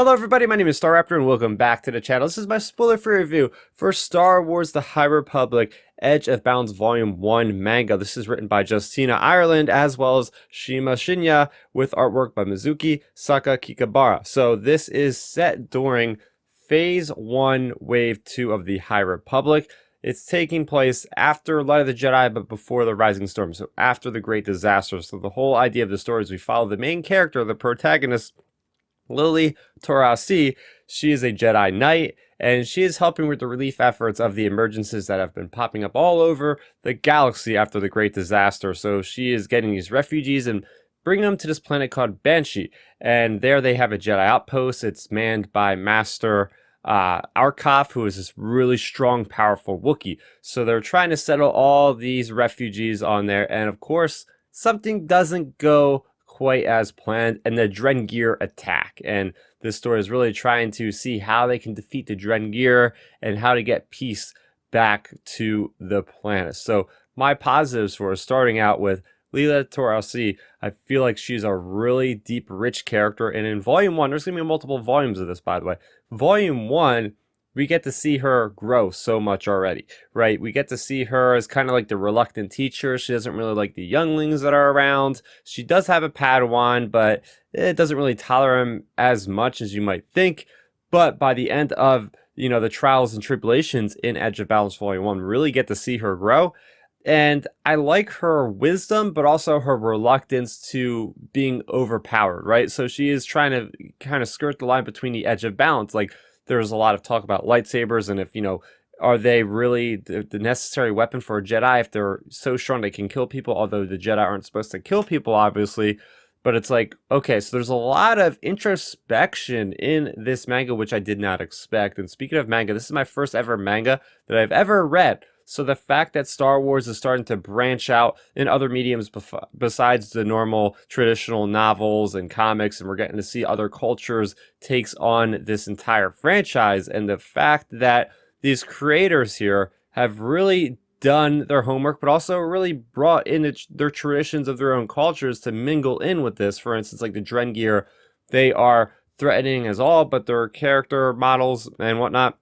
Hello everybody, my name is Starrapter and welcome back to the channel. This is my spoiler-free review for Star Wars The High Republic Edge of Balance Volume 1 manga. This is written by Justina, Ireland, as well as Shima Shinya, with artwork by Mizuki SakaKibara. So this is set during Phase 1, Wave 2 of The High Republic. It's taking place after Light of the Jedi, but before the Rising Storm, so after the Great Disaster. So the whole idea of the story is we follow the main character, the protagonist, Lily Tora-Asi. She is a Jedi Knight, and she is helping with the relief efforts of the emergencies that have been popping up all over the galaxy after the Great Disaster. So she is getting these refugees and bringing them to this planet called Banchii, and there they have a Jedi outpost. It's manned by Master Arkov, who is this really strong, powerful Wookiee. So they're trying to settle all these refugees on there, and of course, something doesn't go quite as planned, and the Drengir attack. And this story is really trying to see how they can defeat the Drengir and how to get peace back to the planet. So my positives for starting out with Lily Tora-Asi, I feel like she's a really deep, rich character. And in Volume 1, there's going to be multiple volumes of this, by the way. Volume 1, we get to see her grow so much already, right? We get to see her as kind of like the reluctant teacher. She doesn't really like the younglings that are around. She does have a Padawan, but it doesn't really tolerate him as much as you might think. But by the end of, the trials and tribulations in Edge of Balance Volume 1, we really get to see her grow. And I like her wisdom, but also her reluctance to being overpowered, right? So she is trying to kind of skirt the line between the edge of balance. Like, there's a lot of talk about lightsabers and if, are they really the necessary weapon for a Jedi if they're so strong they can kill people, although the Jedi aren't supposed to kill people, obviously. But it's like, okay, so there's a lot of introspection in this manga, which I did not expect. And speaking of manga, this is my first ever manga that I've ever read. So the fact that Star Wars is starting to branch out in other mediums besides the normal traditional novels and comics, and we're getting to see other cultures takes on this entire franchise, and the fact that these creators here have really done their homework, but also really brought in their traditions of their own cultures to mingle in with this. For instance, like the Drengir, they are threatening as all, but their character models and whatnot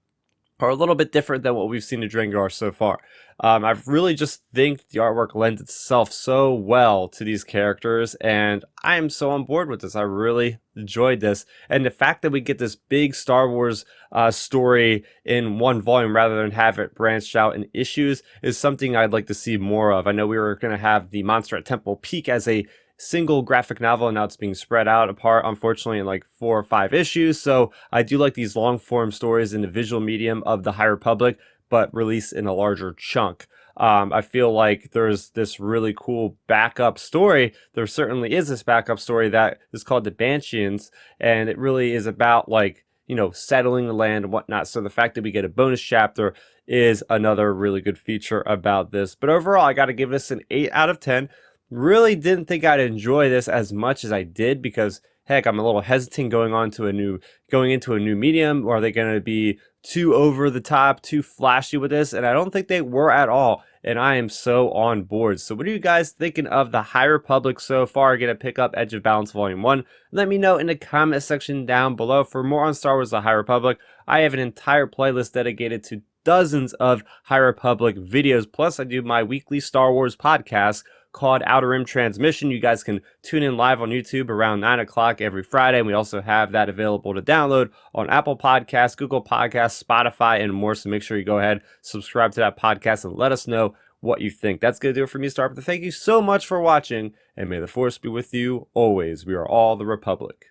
are a little bit different than what we've seen in Drengir so far. I really just think the artwork lends itself so well to these characters, and I am so on board with this. I really enjoyed this, and the fact that we get this big Star Wars story in one volume rather than have it branched out in issues is something I'd like to see more of. I know we were going to have the Monster at Temple Peak as a single graphic novel, and now it's being spread out apart, unfortunately, in like 4 or 5 issues. So I do like these long form stories in the visual medium of the High Republic, but released in a larger chunk. I feel like there's this really cool backup story. There certainly is this backup story that is called the Banshees, and it really is about like, settling the land and whatnot. So the fact that we get a bonus chapter is another really good feature about this. But overall, I got to give this an 8 out of 10. Really didn't think I'd enjoy this as much as I did because, heck, I'm a little hesitant going into a new medium. Or are they going to be too over the top, too flashy with this? And I don't think they were at all. And I am so on board. So what are you guys thinking of the High Republic so far? Going to pick up Edge of Balance Volume 1? Let me know in the comment section down below. For more on Star Wars The High Republic, I have an entire playlist dedicated to dozens of High Republic videos. Plus, I do my weekly Star Wars podcast called Outer Rim Transmission. You guys can tune in live on YouTube around 9 o'clock every Friday, and we also have that available to download on Apple Podcasts, Google Podcasts, Spotify, and more. So make sure you go ahead, subscribe to that podcast, and let us know what you think. That's going to do it for me, Starrapter. Thank you so much for watching, and may the Force be with you always. We are all the Republic.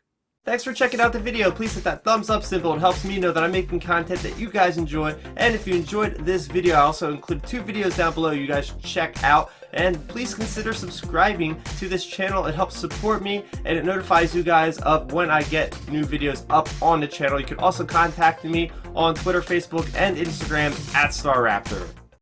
Thanks for checking out the video. Please hit that thumbs up symbol. It helps me know that I'm making content that you guys enjoy. And if you enjoyed this video, I also include 2 videos down below you guys should check out. And please consider subscribing to this channel. It helps support me, and it notifies you guys of when I get new videos up on the channel. You can also contact me on Twitter, Facebook, and Instagram at Starrapter.